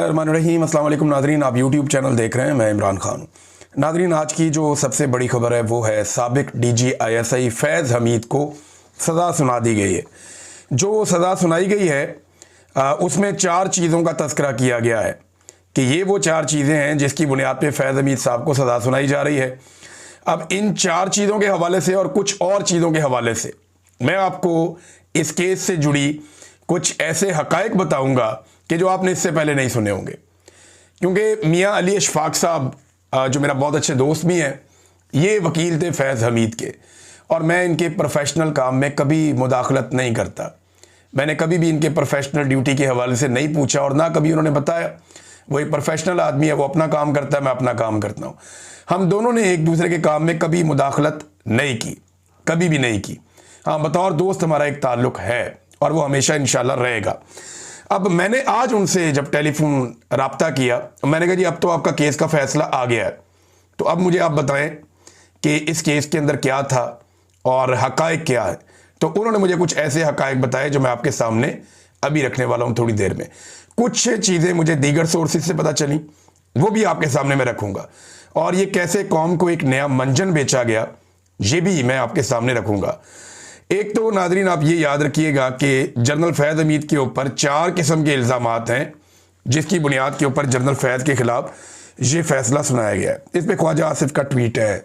बिस्मिल्लाहिर्रहमानिर्रहीम। अस्सलाम वालेकुम नाज़रीन, आप यूट्यूब चैनल देख रहे हैं, मैं इमरान खान हूँ। नाज़रीन, आज की जो सबसे बड़ी खबर है वो है साबिक डीजी आईएसआई फैज़ हमीद को सज़ा सुना दी गई है। जो सज़ा सुनाई गई है उसमें 4 चीज़ों का तज़किरा किया गया है कि ये वो 4 चीज़ें हैं जिसकी बुनियाद पर फैज़ हमीद साहब को सज़ा सुनाई जा रही है। अब इन 4 चीज़ों के हवाले से और कुछ और चीज़ों के हवाले से मैं आपको इस केस से जुड़ी कुछ ऐसे हक़ाइक़ बताऊंगा कि जो आपने इससे पहले नहीं सुने होंगे। क्योंकि मियां अली अशफाक साहब जो मेरा बहुत अच्छे दोस्त भी हैं, ये वकील थे फैज़ हमीद के, और मैं इनके प्रोफेशनल काम में कभी मुदाखलत नहीं करता। मैंने कभी भी इनके प्रोफेशनल ड्यूटी के हवाले से नहीं पूछा और ना कभी उन्होंने बताया। वो एक प्रोफेशनल आदमी है, वो अपना काम करता है, मैं अपना काम करता हूँ। हम दोनों ने एक दूसरे के काम में कभी मुदाखलत नहीं की, कभी भी नहीं की। हाँ, बतौर दोस्त हमारा एक ताल्लुक़ है और वो हमेशा इंशाल्लाह रहेगा। अब मैंने आज उनसे जब टेलीफोन रब्ता किया, मैंने कहा जी अब तो आपका केस का फैसला आ गया है, तो अब मुझे आप बताएं कि इस केस के अंदर क्या था और हक़ाइक़ क्या है। तो उन्होंने मुझे कुछ ऐसे हक़ाइक़ बताए जो मैं आपके सामने अभी रखने वाला हूं थोड़ी देर में। कुछ चीज़ें मुझे दीगर सोर्सेज से पता चली, वो भी आपके सामने मैं रखूँगा, और ये कैसे कौम को एक नया मंजन बेचा गया ये भी मैं आपके सामने रखूँगा। एक तो नाज़रीन आप ये याद रखिएगा कि जनरल फैज़ हमीद के ऊपर 4 किस्म के इल्ज़ामात हैं जिसकी बुनियाद के ऊपर जनरल फैज़ के ख़िलाफ़ ये फ़ैसला सुनाया गया है। इस पर ख्वाजा आसिफ का ट्वीट है,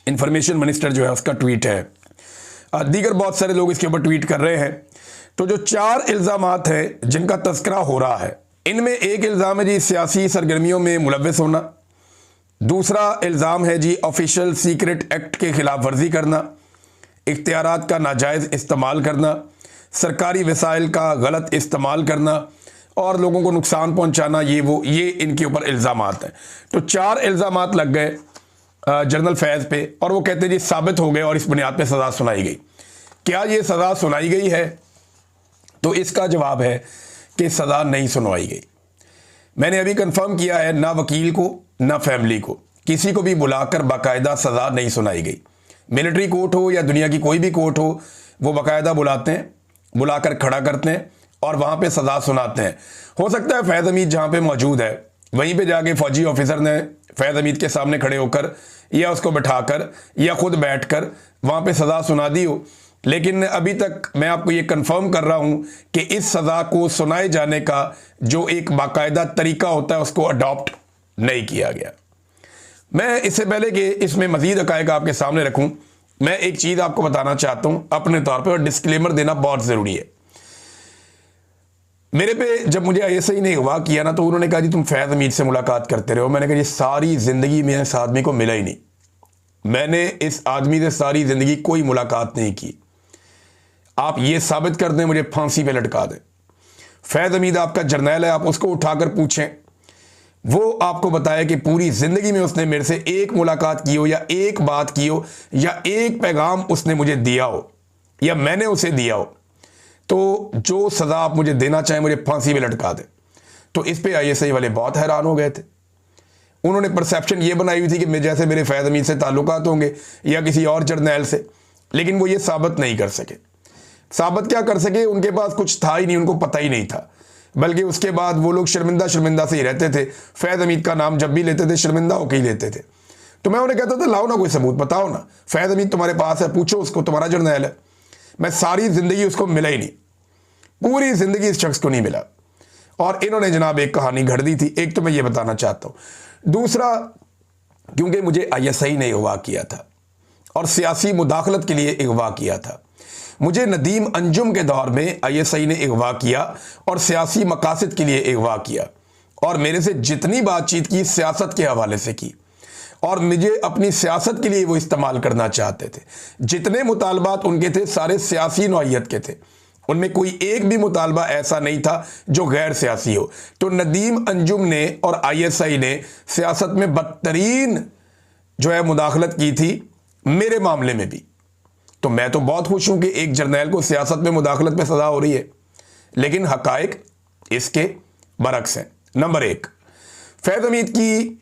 इंफॉर्मेशन मिनिस्टर जो है उसका ट्वीट है, दीगर बहुत सारे लोग इसके ऊपर ट्वीट कर रहे हैं। तो जो 4 इल्ज़ामात हैं जिनका तज़किरा हो रहा है, इनमें एक इल्ज़ाम है जी सियासी सरगर्मियों में मुलव्वस होना, दूसरा इल्ज़ाम है जी ऑफिशियल सीक्रेट एक्ट के ख़िलाफ़ वर्जी करना, इख्तियारात का नाजायज़ इस्तेमाल करना, सरकारी वसाइल का गलत इस्तेमाल करना और लोगों को नुकसान पहुंचाना। ये इनके ऊपर इल्ज़ामात हैं। तो 4 इल्ज़ामात लग गए जनरल फैज़ पे, और वो कहते हैं जी साबित हो गए और इस बुनियाद पे सज़ा सुनाई गई। क्या ये सज़ा सुनाई गई है? तो इसका जवाब है कि सज़ा नहीं सुनवाई गई। मैंने अभी कंफर्म किया है, ना वकील को ना फैमिली को किसी को भी बुलाकर बाकायदा सज़ा नहीं सुनाई गई। मिलिट्री कोर्ट हो या दुनिया की कोई भी कोर्ट हो, वो बाकायदा बुलाते हैं, बुलाकर खड़ा करते हैं और वहाँ पे सज़ा सुनाते हैं। हो सकता है फैज़ हमीद जहाँ पे मौजूद है वहीं पे जाके फ़ौजी ऑफिसर ने फैज़ हमीद के सामने खड़े होकर या उसको बैठाकर या ख़ुद बैठकर वहाँ पे सज़ा सुना दी हो, लेकिन अभी तक मैं आपको ये कंफर्म कर रहा हूँ कि इस सज़ा को सुनाए जाने का जो एक बाकायदा तरीका होता है उसको अडॉप्ट नहीं किया गया। मैं इससे पहले कि इसमें मज़ीद हक़ाइक़ आपके सामने रखूं, मैं एक चीज़ आपको बताना चाहता हूं अपने तौर पे, और डिस्क्लेमर देना बहुत ज़रूरी है। मेरे पे जब मुझे आईएसआई ने अगवा किया ना, तो उन्होंने कहा जी तुम फैज़ हमीद से मुलाकात करते रहो। मैंने कहा जी सारी ज़िंदगी में इस आदमी को मिला ही नहीं, मैंने इस आदमी से सारी ज़िंदगी कोई मुलाकात नहीं की। आप ये साबित कर दें, मुझे फांसी पर लटका दें। फैज़ हमीद आपका जर्नैल है, आप उसको उठाकर पूछें, वो आपको बताया कि पूरी ज़िंदगी में उसने मेरे से एक मुलाकात की हो या एक बात की हो या एक पैगाम उसने मुझे दिया हो या मैंने उसे दिया हो। तो जो सज़ा आप मुझे देना चाहें, मुझे फांसी में लटका दें। तो इस पे आईएसआई वाले बहुत हैरान हो गए थे। उन्होंने परसेप्शन ये बनाई हुई थी कि जैसे मेरे फैज़ हमीद से ताल्लुकात होंगे या किसी और जर्नैल से, लेकिन वो ये साबित नहीं कर सके। साबित क्या कर सके, उनके पास कुछ था ही नहीं, उनको पता ही नहीं था। बल्कि उसके बाद वो लोग शर्मिंदा से ही रहते थे। फैज़ हमीद का नाम जब भी लेते थे शर्मिंदा होकर ही लेते थे। तो मैं उन्हें कहता था लाओ ना कोई सबूत, बताओ ना, फैज़ हमीद तुम्हारे पास है, पूछो उसको, तुम्हारा जर्नैल है। मैं सारी ज़िंदगी उसको मिला ही नहीं, पूरी ज़िंदगी इस शख्स को नहीं मिला। और इन्होंने जनाब एक कहानी घड़ दी थी। एक तो मैं ये बताना चाहता हूँ। दूसरा, क्योंकि मुझे आईएसआई ने अगवा किया था और सियासी मुदाखलत के लिए अगवा किया था, मुझे नदीम अंजुम के दौर में आईएसआई ने अगवा किया और सियासी मकासद के लिए अगवा किया, और मेरे से जितनी बातचीत की सियासत के हवाले से की, और मुझे अपनी सियासत के लिए वो इस्तेमाल करना चाहते थे। जितने मुतालबात उनके थे सारे सियासी नौइयत के थे, उनमें कोई एक भी मुतालबा ऐसा नहीं था जो गैर सियासी हो। तो नदीम अंजुम ने और आईएसआई ने सियासत में बदतरीन जो है मुदाखलत की थी, मेरे मामले में भी। तो मैं तो बहुत खुश हूं कि एक जर्नैल को सियासत में मुदाखलत पे सज़ा हो रही है, लेकिन हक़ाइक़ इसके बरक्स हैं। नंबर 1, फैज़ हमीद की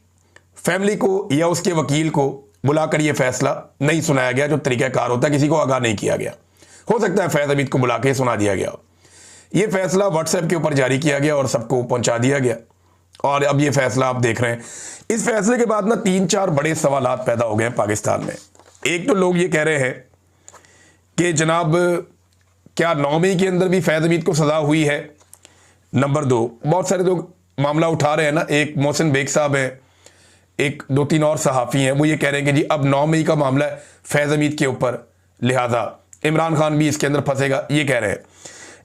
फैमिली को या उसके वकील को बुलाकर यह फैसला नहीं सुनाया गया जो तरीक़ाकार होता है, किसी को आगाह नहीं किया गया। हो सकता है फैज़ हमीद को बुला के सुना दिया गया हो। यह फैसला व्हाट्सएप के ऊपर जारी किया गया और सबको पहुंचा दिया गया। और अब ये फैसला आप देख रहे हैं। इस फैसले के बाद ना 3-4 बड़े सवालात पैदा हो गए हैं पाकिस्तान में। एक तो लोग ये कह रहे हैं कि जनाब क्या 9 मई के अंदर भी फैज़ हमीद को सज़ा हुई है। नंबर 2, बहुत सारे लोग मामला उठा रहे हैं ना, एक मोहसिन बेग साहब हैं, एक 2-3 और सहाफ़ी हैं, वो ये कह रहे हैं कि जी अब 9 मई का मामला है फैज़ हमीद के ऊपर, लिहाजा इमरान खान भी इसके अंदर फंसेगा, ये कह रहे हैं।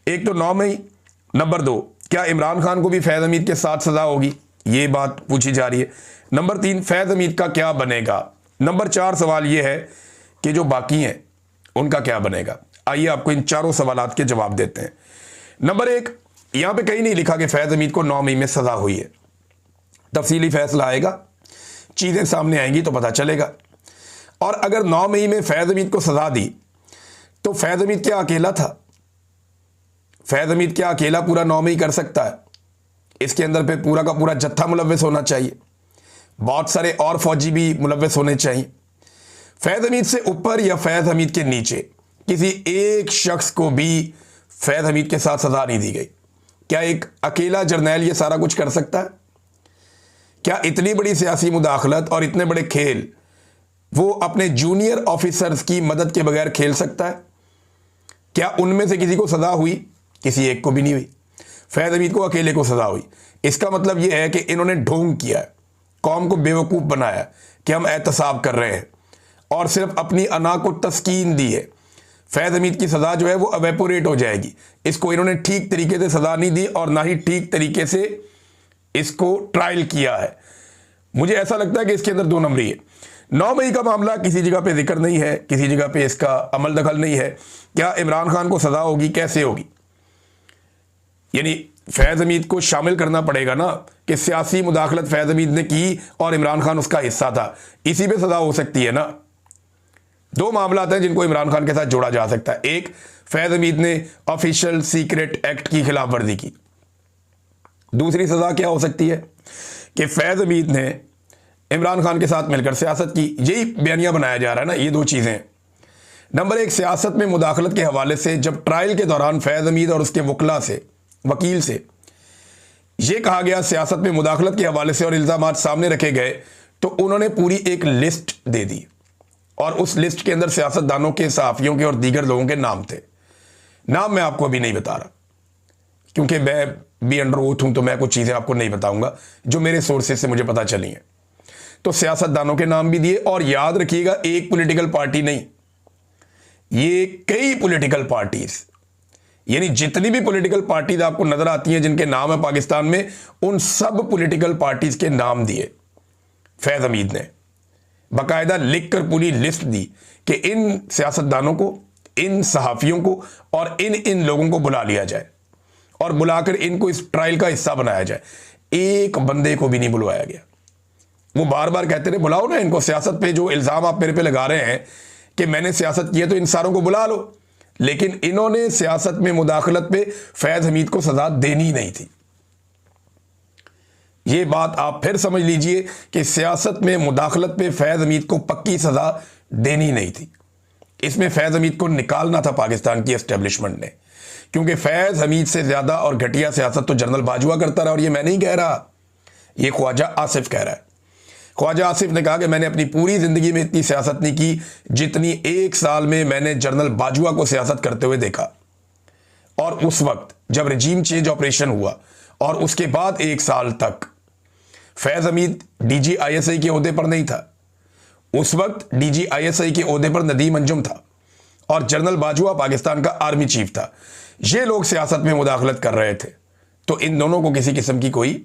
एक तो 9 मई, नंबर 2 क्या इमरान खान को भी फैज़ हमीद के साथ सज़ा होगी, ये बात पूछी जा रही है। नंबर 3 फैज़ हमीद का क्या बनेगा। नंबर 4 सवाल ये है कि जो बाकी हैं उनका क्या बनेगा। आइए आपको इन चारों सवालात के जवाब देते हैं। नंबर 1, यहां पे कहीं नहीं लिखा कि फैज़ हमीद को 9 मई में सज़ा हुई है। तफसीली फैसला आएगा, चीज़ें सामने आएंगी तो पता चलेगा। और अगर 9 मई में फैज़ हमीद को सज़ा दी तो फैज़ हमीद क्या अकेला था? फैज़ हमीद क्या अकेला पूरा 9 मई कर सकता है? इसके अंदर पे पूरा का पूरा जत्था मुलव्वस होना चाहिए, बहुत सारे और फौजी भी मुलव्वस होने चाहिए। फैज़ हमीद से ऊपर या फैज़ हमीद के नीचे किसी एक शख्स को भी फैज़ हमीद के साथ सज़ा नहीं दी गई। क्या एक अकेला जर्नैल ये सारा कुछ कर सकता है? क्या इतनी बड़ी सियासी मुदाखलत और इतने बड़े खेल वो अपने जूनियर ऑफिसर्स की मदद के बगैर खेल सकता है? क्या उनमें से किसी को सज़ा हुई? किसी एक को भी नहीं हुई। फैज़ हमीद को अकेले को सज़ा हुई। इसका मतलब यह है कि इन्होंने ढोंग किया है, कौम को बेवकूफ़ बनाया कि हम एहतसाब कर रहे हैं और सिर्फ अपनी अना को तस्कीन दी है। फैज़ हमीद की सज़ा जो है वो अवेपोरेट हो जाएगी। इसको इन्होंने ठीक तरीके से सज़ा नहीं दी और ना ही ठीक तरीके से इसको ट्रायल किया है। मुझे ऐसा लगता है कि इसके अंदर 2 नंबरी है। 9 मई का मामला किसी जगह पे जिक्र नहीं है, किसी जगह पे इसका अमल दखल नहीं है। क्या इमरान खान को सज़ा होगी? कैसे होगी? यानी फैज़ हमीद को शामिल करना पड़ेगा ना कि सियासी मुदाखलत फैज़ हमीद ने की और इमरान खान उसका हिस्सा था, इसी पे सज़ा हो सकती है ना। 2 मामला हैं जिनको इमरान खान के साथ जोड़ा जा सकता है। एक, फैज़ हमीद ने ऑफिशियल सीक्रेट एक्ट की खिलाफ वर्जी की। दूसरी सज़ा क्या हो सकती है कि फैज़ हमीद ने इमरान खान के साथ मिलकर सियासत की। यही बयानिया बनाया जा रहा है ना, ये 2 चीज़ें। नंबर 1, सियासत में मुदाखलत के हवाले से जब ट्रायल के दौरान फैज़ हमीद और उसके वकील से यह कहा गया सियासत में मुदाखलत के हवाले से और इल्ज़ामात सामने रखे गए, तो उन्होंने पूरी एक लिस्ट दे दी और उस लिस्ट के अंदर सियासतदानों के, सहाफ़ियों के और दीगर लोगों के नाम थे। नाम मैं आपको अभी नहीं बता रहा क्योंकि मैं भी अंडर ओथ हूं, तो मैं कुछ चीज़ें आपको नहीं बताऊंगा जो मेरे सोर्सेज से मुझे पता चली हैं। तो सियासतदानों के नाम भी दिए और याद रखिएगा, एक पॉलिटिकल पार्टी नहीं, ये कई पॉलिटिकल पार्टीज, यानी जितनी भी पॉलिटिकल पार्टीज आपको नजर आती हैं जिनके नाम है पाकिस्तान में, उन सब पॉलिटिकल पार्टीज के नाम दिए फैज़ हमीद ने। बाकायदा लिखकर पूरी लिस्ट दी कि इन सियासतदानों को, इन सहाफ़ियों को और इन लोगों को बुला लिया जाए और बुलाकर इनको इस ट्रायल का हिस्सा बनाया जाए। एक बंदे को भी नहीं बुलवाया गया। वो बार बार कहते रहे बुलाओ ना इनको, सियासत पे जो इल्ज़ाम आप मेरे पे लगा रहे हैं कि मैंने सियासत की है तो इन सारों को बुला लो, लेकिन इन्होंने सियासत में मुदाखलत पे फैज़ हमीद को सज़ा देनी नहीं थी। ये बात आप फिर समझ लीजिए कि सियासत में मुदाखलत पे फैज़ हमीद को पक्की सज़ा देनी नहीं थी। इसमें फैज़ हमीद को निकालना था पाकिस्तान की एस्टेब्लिशमेंट ने, क्योंकि फैज़ हमीद से ज़्यादा और घटिया सियासत तो जनरल बाजवा करता रहा। और ये मैं नहीं कह रहा, ये ख्वाजा आसिफ कह रहा है। ख्वाजा आसिफ ने कहा कि मैंने अपनी पूरी ज़िंदगी में इतनी सियासत नहीं की जितनी 1 साल में मैंने जनरल बाजवा को सियासत करते हुए देखा। और उस वक्त जब रजीम चेंज ऑपरेशन हुआ और उसके बाद 1 साल तक फैज़ हमीद DGISI के ओहदे पर नहीं था। उस वक्त DGISI के ओहदे पर नदीम अंजुम था और जनरल बाजवा पाकिस्तान का आर्मी चीफ था। ये लोग सियासत में मुदाखलत कर रहे थे, तो इन दोनों को किसी किस्म की कोई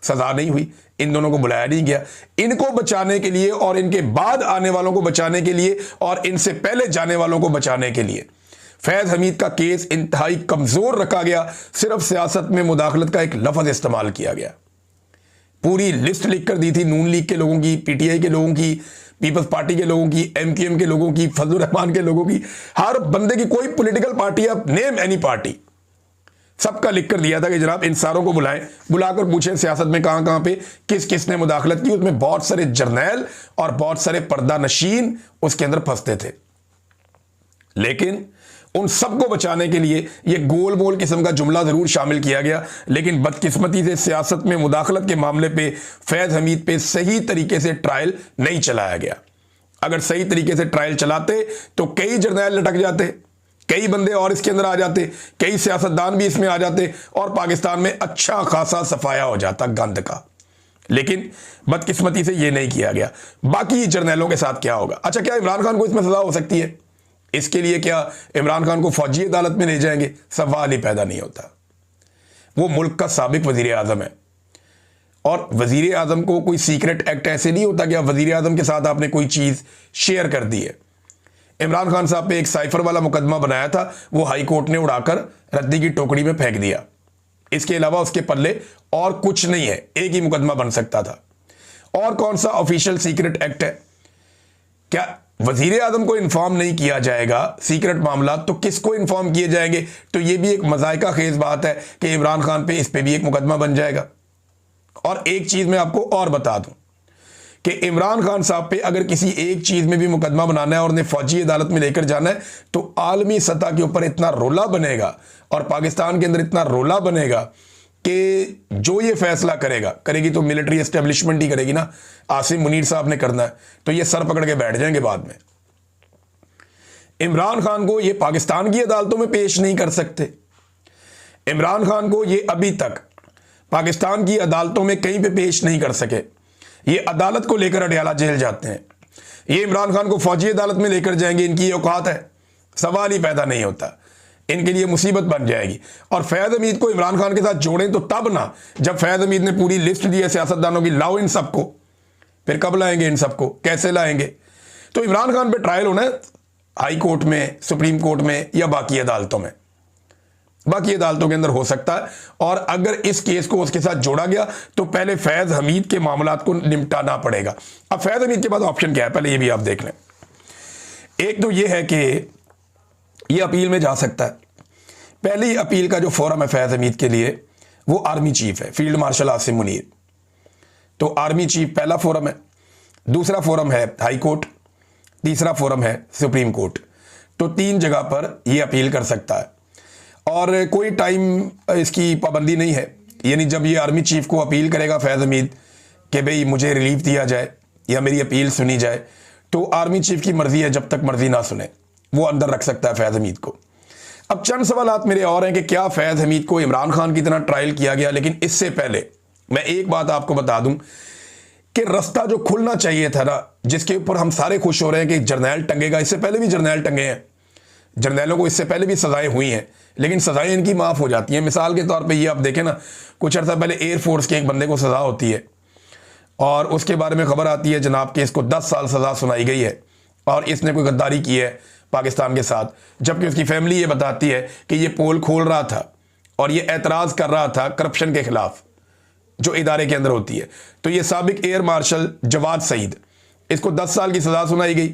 सजा नहीं हुई, इन दोनों को बुलाया नहीं गया। इनको बचाने के लिए और इनके बाद आने वालों को बचाने के लिए और इनसे पहले जाने वालों को बचाने के लिए फैज़ हमीद का केस इंतहाई कमज़ोर रखा गया। सिर्फ सियासत में मुदाखलत का एक लफ्ज़ इस्तेमाल किया गया। पूरी लिस्ट लिख कर दी थी नून लीग के लोगों की, PTI के लोगों की, पीपल्स पार्टी के लोगों की, MQM के लोगों की, फजलुर रहमान के लोगों की, हर बंदे की, कोई पॉलिटिकल पार्टी, आप नेम एनी पार्टी, सबका लिख कर दिया था कि जनाब इन सारों को बुलाएं, बुलाकर पूछें सियासत में कहां कहां पे किस किस ने मुदाखलत की। उसमें बहुत सारे जर्नैल और बहुत सारे पर्दा नशीन उसके अंदर फंसते थे, लेकिन उन सबको बचाने के लिए ये गोल मोल किस्म का जुमला जरूर शामिल किया गया, लेकिन बदकिस्मती से सियासत में मुदाखलत के मामले पे फैज हमीद पे सही तरीके से ट्रायल नहीं चलाया गया। अगर सही तरीके से ट्रायल चलाते तो कई जर्नैल लटक जाते, कई बंदे और इसके अंदर आ जाते, कई सियासतदान भी इसमें आ जाते और पाकिस्तान में अच्छा खासा सफाया हो जाता गंद का। लेकिन बदकिस्मती से यह नहीं किया गया। बाकी जर्नैलों के साथ क्या होगा? अच्छा, क्या इमरान खान को इसमें सजा हो सकती है? इसके लिए क्या इमरान खान को फौजी अदालत में ले जाएंगे? सवाल ही पैदा नहीं होता। वो मुल्क का साबिक वजीर आजम है और वजीर आजम को कोई सीक्रेट एक्ट ऐसे नहीं होता कि आप वजीर आजम के साथ आपने कोई चीज शेयर कर दी है। इमरान खान साहब पे एक साइफर वाला मुकदमा बनाया था, वो हाई कोर्ट ने उड़ाकर रद्दी की टोकरी में फेंक दिया। इसके अलावा उसके पल्ले और कुछ नहीं है, एक ही मुकदमा बन सकता था। और कौन सा ऑफिशियल सीक्रेट एक्ट है? क्या वजीर आजम को इन्फॉर्म नहीं किया जाएगा सीक्रेट मामला, तो किसको इन्फॉर्म किए जाएंगे? तो यह भी एक मजायका खेज बात है कि इमरान खान पे इस पे भी एक मुकदमा बन जाएगा। और एक चीज मैं आपको और बता दूं कि इमरान खान साहब पे अगर किसी एक चीज में भी मुकदमा बनाना है और उन्हें फौजी अदालत में लेकर जाना है तो आलमी सतह के ऊपर इतना रोला बनेगा और पाकिस्तान के अंदर इतना रोला बनेगा कि जो ये फैसला करेगी तो मिलिट्री एस्टेब्लिशमेंट ही करेगी ना। आसिम मुनीर साहब ने करना है तो ये सर पकड़ के बैठ जाएंगे बाद में। इमरान खान को ये पाकिस्तान की अदालतों में पेश नहीं कर सकते। इमरान खान को ये अभी तक पाकिस्तान की अदालतों में कहीं पे पेश नहीं कर सके। ये अदालत को लेकर अडयाला जेल जाते हैं, ये इमरान खान को फौजी अदालत में लेकर जाएंगे, इनकी ये औकात है? सवाल ही पैदा नहीं होता। इनके लिए मुसीबत बन जाएगी। और फैज हमीद को इमरान खान के साथ जोड़ें तो तब ना, जब फैज हमीद ने पूरी लिस्ट दी है सियासतदानों की, लाओ इन सबको। फिर कब लाएंगे इन सबको? कैसे लाएंगे? तो इमरान खान पे ट्रायल होना है हाई कोर्ट में, सुप्रीम कोर्ट में या बाकी अदालतों में। बाकी अदालतों के अंदर हो सकता है। और अगर इस केस को उसके साथ जोड़ा गया तो पहले फैज हमीद के मामलात को निपटाना पड़ेगा। अब फैज हमीद के पास ऑप्शन क्या है, पहले ये भी आप देख लें। एक तो ये है कि ये अपील में जा सकता है। पहली अपील का जो फोरम है फैज हमीद के लिए वो आर्मी चीफ है, फील्ड मार्शल आसिम मुनीर। तो आर्मी चीफ पहला फोरम है, दूसरा फोरम है हाई कोर्ट, तीसरा फोरम है सुप्रीम कोर्ट। तो 3 जगह पर यह अपील कर सकता है और कोई टाइम इसकी पाबंदी नहीं है। यानी जब ये आर्मी चीफ को अपील करेगा फैज हमीद कि भाई मुझे रिलीफ दिया जाए या मेरी अपील सुनी जाए, तो आर्मी चीफ की मर्जी है, जब तक मर्जी ना सुने वो अंदर रख सकता है फैज हमीद को। अब चंद सवालात मेरे और हैं कि क्या फैज हमीद को इमरान खान की तरह ट्रायल किया गया? लेकिन इससे पहले मैं एक बात आपको बता दूं कि रास्ता जो खुलना चाहिए था ना, जिसके ऊपर हम सारे खुश हो रहे हैं कि जर्नैल टंगेगा, इससे पहले भी जर्नैल टंगे हैं, जर्नैलों को इससे पहले भी सजाएं हुई हैं, लेकिन सजाएं इनकी माफ हो जाती हैं। मिसाल के तौर पे ये आप देखें ना, कुछ अर्सा पहले एयरफोर्स के एक बंदे को सजा होती है और उसके बारे में खबर आती है जनाब कि इसको 10 साल सजा सुनाई गई है और इसने कोई गद्दारी की है पाकिस्तान के साथ, जबकि उसकी फैमिली ये बताती है कि ये पोल खोल रहा था और ये एतराज़ कर रहा था करप्शन के खिलाफ जो इदारे के अंदर होती है। तो ये साबिक एयर मार्शल जवाद सईद, इसको 10 साल की सजा सुनाई गई,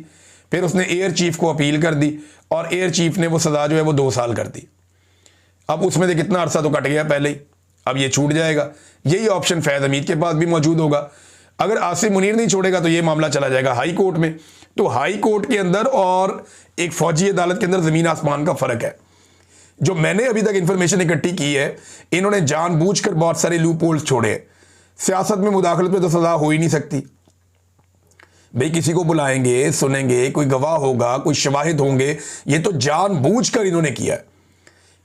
फिर उसने एयर चीफ को अपील कर दी और एयर चीफ ने वो सजा जो है वो 2 साल कर दी। अब उसमें से कितना अरसा तो कट गया पहले ही, अब ये छूट जाएगा। यही ऑप्शन फैज हमीद के पास भी मौजूद होगा। अगर आसिम मुनीर नहीं छोड़ेगा तो ये मामला चला जाएगा हाई कोर्ट में। तो हाई कोर्ट के अंदर और एक फौजी अदालत के अंदर जमीन आसमान का फर्क है। जो मैंने अभी तक इंफॉर्मेशन इकट्ठी की है, इन्होंने जानबूझकर बहुत सारे लूप होल्स छोड़े। सियासत में मुदाखलत में तो सजा हो ही नहीं सकती भाई, किसी को बुलाएंगे, सुनेंगे, कोई गवाह होगा, कोई शवाहिद होंगे, ये तो जानबूझकर इन्होंने किया है।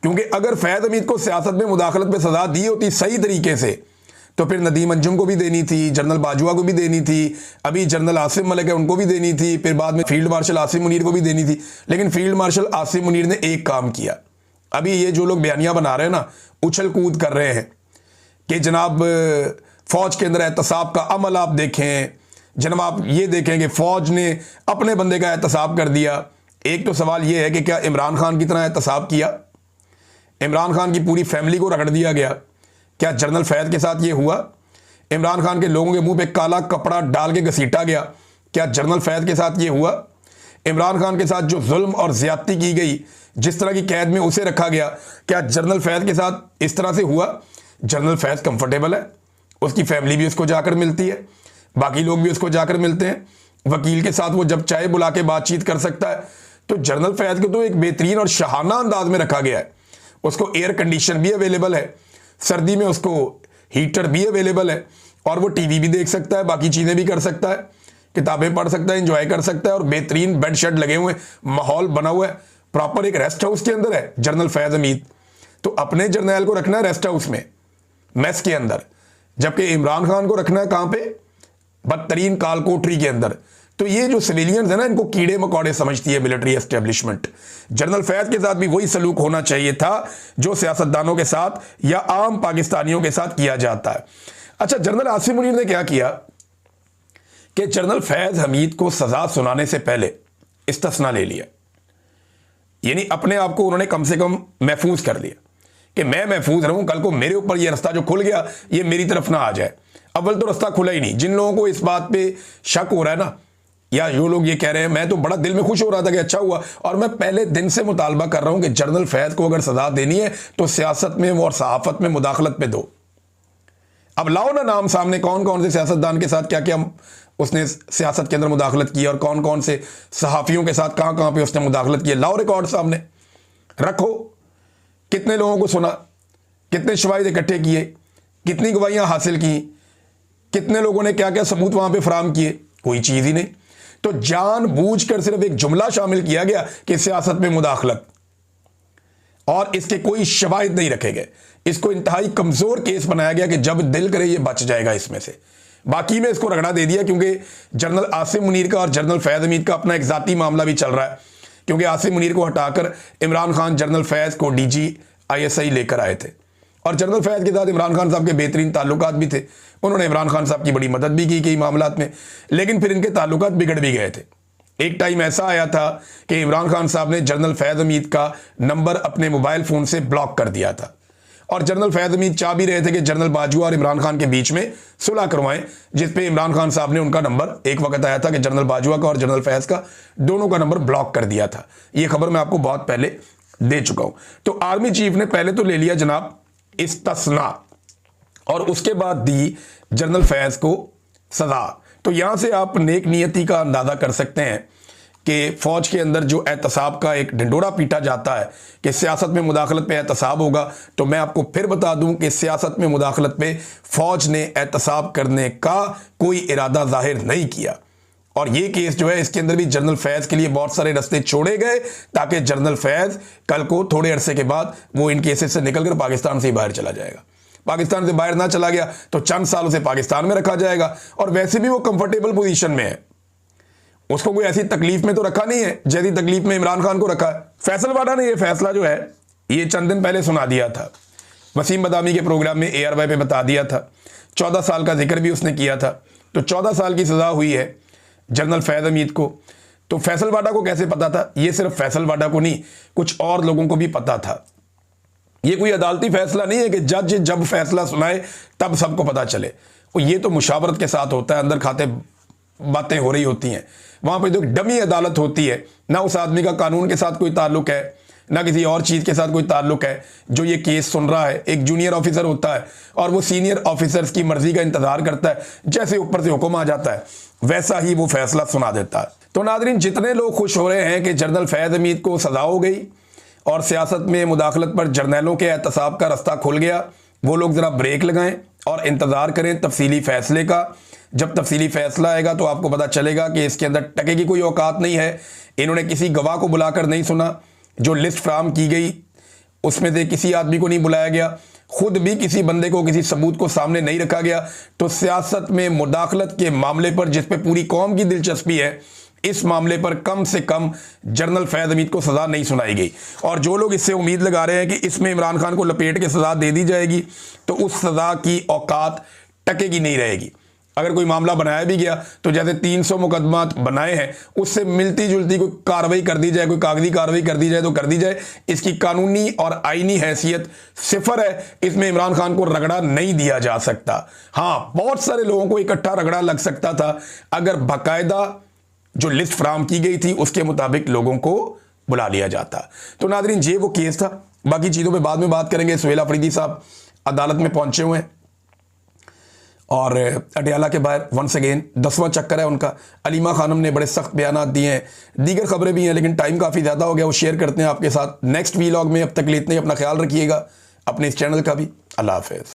क्योंकि अगर फैज हमीद को सियासत में मुदाखलत में सजा दी होती सही तरीके से तो फिर नदीम अंजुम को भी देनी थी, जनरल बाजुआ को भी देनी थी, अभी जनरल आसिम मलिक है उनको भी देनी थी, फिर बाद में फील्ड मार्शल आसिम मुनीर को भी देनी थी। लेकिन फील्ड मार्शल आसिम मुनीर ने एक काम किया। अभी ये जो लोग बयानियां बना रहे हैं ना, उछल कूद कर रहे हैं कि जनाब फौज के अंदर एहतसाब का अमल आप देखें, जनाब आप ये देखें कि फौज ने अपने बंदे का एहतसाब कर दिया। एक तो सवाल ये है कि क्या इमरान खान की तरह एहतसाब किया? इमरान खान की पूरी फैमिली को रगड़ दिया गया? क्या जनरल फैज के साथ ये हुआ? इमरान खान के लोगों के मुंह पे काला कपड़ा डाल के घसीटा गया? क्या जनरल फैज के साथ ये हुआ? इमरान खान के साथ जो जुल्म और ज्यादती की गई, जिस तरह की कैद में उसे रखा गया, क्या जनरल फैज के साथ इस तरह से हुआ? जनरल फैज कंफर्टेबल है, उसकी फैमिली भी उसको जाकर मिलती है, बाकी लोग भी उसको जाकर मिलते हैं, वकील के साथ वो जब चाहे बुला के बातचीत कर सकता है। तो जनरल फैज को तो एक बेहतरीन और शाहाना अंदाज में रखा गया है। उसको एयर कंडीशन भी अवेलेबल है, सर्दी में उसको हीटर भी अवेलेबल है, और वो टीवी भी देख सकता है, बाकी चीज़ें भी कर सकता है, किताबें पढ़ सकता है, एंजॉय कर सकता है, और बेहतरीन बेड शेड लगे हुए हैं, माहौल बना हुआ है, प्रॉपर एक रेस्ट हाउस के अंदर है जनरल फैज हमीद। तो अपने जर्नैल को रखना है रेस्ट हाउस में, मेस के अंदर, जबकि इमरान खान को रखना है कहां पे, बदतरीन काल कोठरी के अंदर। तो ये जो सिविलियंस है ना, इनको कीड़े मकोड़े समझती है मिलिट्री एस्टेब्लिशमेंट। जनरल फैज के साथ भी वही सलूक होना चाहिए था जो सियासतदानों के साथ या आम पाकिस्तानियों के साथ किया जाता है। अच्छा, जनरल आसिम मुनीर ने क्या किया कि जनरल फैज हमीद को सजा सुनाने से पहले इस्तिस्ना ले लिया, यानी अपने आप को उन्होंने कम से कम महफूज कर लिया कि मैं महफूज रहूं, कल को मेरे ऊपर ये रास्ता जो खुल गया ये मेरी तरफ ना आ जाए। अव्वल तो रास्ता खुला ही नहीं। जिन लोगों को इस बात पे शक हो रहा है ना, या जो लोग ये कह रहे हैं, मैं तो बड़ा दिल में खुश हो रहा था कि अच्छा हुआ, और मैं पहले दिन से मुतालबा कर रहा हूं कि जनरल फैज को अगर सजा देनी है तो सियासत में और सहाफत में मुदाखलत पे दो। अब लाओ ना नाम सामने, कौन कौन से सियासतदान के साथ क्या क्या उसने सियासत के अंदर मुदाखलत की, और कौन कौन से सहाफियों के साथ कहां कहां पे उसने मुदाखलत की। लाओ रिकॉर्ड सामने रखो, कितने लोगों को सुना, कितने शवाहिद इकट्ठे किए, कितनी गवाहियां हासिल की, कितने लोगों ने क्या क्या सबूत वहां पे फराम किए, कोई चीज ही नहीं। तो जानबूझकर सिर्फ एक जुमला शामिल किया गया कि सियासत में मुदाखलत, और इसके कोई शवाहिद नहीं रखे गए। इसको इंतहाई कमजोर केस बनाया गया कि जब दिल करे ये बच जाएगा इसमें से। बाकी में इसको रगड़ा दे दिया, क्योंकि जनरल आसिम मुनीर का और जनरल फैज हमीद का अपना एक जाती मामला भी चल रहा है, क्योंकि आसिम मुनीर को हटाकर इमरान खान जनरल फैज को DGISI लेकर आए थे, और जनरल फैज के साथ इमरान खान साहब के बेहतरीन ताल्लुकात भी थे। उन्होंने इमरान खान साहब की बड़ी मदद भी की कई मामलात में, लेकिन फिर इनके ताल्लुकात बिगड़ भी गए थे। एक टाइम ऐसा आया था कि इमरान खान साहब ने जनरल फैज हमीद का नंबर अपने मोबाइल फोन से ब्लॉक कर दिया था, और जनरल फैज हमीद चाह भी रहे थे कि जनरल बाजवा और इमरान खान के बीच में सुलह करवाएं, जिसपे इमरान खान साहब ने उनका नंबर, एक वक्त आया था कि जनरल बाजवा का और जनरल फैज का दोनों का नंबर ब्लॉक कर दिया था। यह खबर मैं आपको बहुत पहले दे चुका हूं। तो आर्मी चीफ ने पहले तो ले लिया जनाब इस्तिस्ना, और उसके बाद दी जनरल फैज को सजा। तो यहां से आप नेक नियति का अंदाजा कर सकते हैं कि फौज के अंदर जो एहतसाब का एक ढिंडोरा पीटा जाता है कि सियासत में मुदाखलत पे एहतसाब होगा, तो मैं आपको फिर बता दूं कि सियासत में मुदाखलत पे फौज ने एहतसाब करने का कोई इरादा जाहिर नहीं किया। और ये केस जो है, इसके अंदर भी जनरल फैज के लिए बहुत सारे रास्ते छोड़े गए, ताकि जनरल फैज कल को थोड़े अरसे के बाद वो इन केसेस से निकलकर पाकिस्तान से बाहर चला जाएगा। पाकिस्तान से बाहर ना चला गया तो चंद सालों से पाकिस्तान में रखा जाएगा, और वैसे भी वो कंफर्टेबल पोजीशन में है, उसको कोई ऐसी तकलीफ में तो रखा नहीं है जैसी तकलीफ में इमरान खान को रखा है। फैसल वाडा ने ये फैसला जो है ये चंद दिन पहले सुना दिया था, वसीम बदामी के प्रोग्राम में ARY पे बता दिया था। 14 साल का जिक्र भी उसने किया था। तो 14 साल की सजा हुई है जनरल फैज हमीद को। तो फैसल वाडा को कैसे पता था? ये सिर्फ फैसल वाडा को नहीं, कुछ और लोगों को भी पता था। ये कोई अदालती फैसला नहीं है कि जज जब फैसला सुनाए तब सबको पता चले। ये तो मुशावरत के साथ होता है, अंदर खाते बातें हो रही होती हैं। वहां पर जो डमी अदालत होती है, ना उस आदमी का कानून के साथ कोई ताल्लुक है, ना किसी और चीज़ के साथ कोई ताल्लुक है। जो ये केस सुन रहा है एक जूनियर ऑफिसर होता है, और वो सीनियर ऑफिसर्स की मर्जी का इंतजार करता है, जैसे ऊपर से हुक्म आ जाता है वैसा ही वो फैसला सुना देता है। तो नाज़रीन, जितने लोग खुश हो रहे हैं कि जनरल फैज हमीद को सजा हो गई और सियासत में मुदाखलत पर जर्नैलों के एहतसाब का रास्ता खुल गया, वो लोग ज़रा ब्रेक लगाएं और इंतज़ार करें तफसीली फ़ैसले का। जब तफसीली फ़ैसला आएगा तो आपको पता चलेगा कि इसके अंदर टके की कोई औकात नहीं है। इन्होंने किसी गवाह को बुलाकर नहीं सुना, जो लिस्ट फ्राहम की गई उसमें से किसी आदमी को नहीं बुलाया गया, खुद भी किसी बंदे को, किसी सबूत को सामने नहीं रखा गया। तो सियासत में मुदाखलत के मामले पर, जिस पे पूरी कौम की दिलचस्पी है, इस मामले पर कम से कम जनरल फैज हमीद को सजा नहीं सुनाई गई। और जो लोग इससे उम्मीद लगा रहे हैं कि इसमें इमरान खान को लपेट के सजा दे दी जाएगी, तो उस सजा की औकात टके की नहीं रहेगी। अगर कोई मामला बनाया भी गया तो जैसे 300 मुकदमा बनाए हैं, उससे मिलती जुलती कोई कार्रवाई कर दी जाए, कोई कागजी कार्रवाई कर दी जाए तो कर दी जाए। इसकी कानूनी और आईनी हैसियत सिफर है, इसमें इमरान खान को रगड़ा नहीं दिया जा सकता। हाँ, बहुत सारे लोगों को इकट्ठा रगड़ा लग सकता था अगर बाकायदा जो लिस्ट फ्राहम की गई थी उसके मुताबिक लोगों को बुला लिया जाता। तो नाज़रीन, ये वो केस था। बाकी चीज़ों पे बाद में बात करेंगे। सुहेल अफरीदी साहब अदालत में पहुंचे हुए हैं और अडयाला के बाहर वंस अगेन 10वां चक्कर है उनका। अलीमा खानम ने बड़े सख्त बयान दिए हैं, दीगर खबरें भी हैं, लेकिन टाइम काफ़ी ज़्यादा हो गया, वो शेयर करते हैं आपके साथ नेक्स्ट वीलॉग में। अब तक के लिए इतना ही, अपना ख्याल रखिएगा, अपने इस चैनल का भी। अल्लाह हाफ़िज़।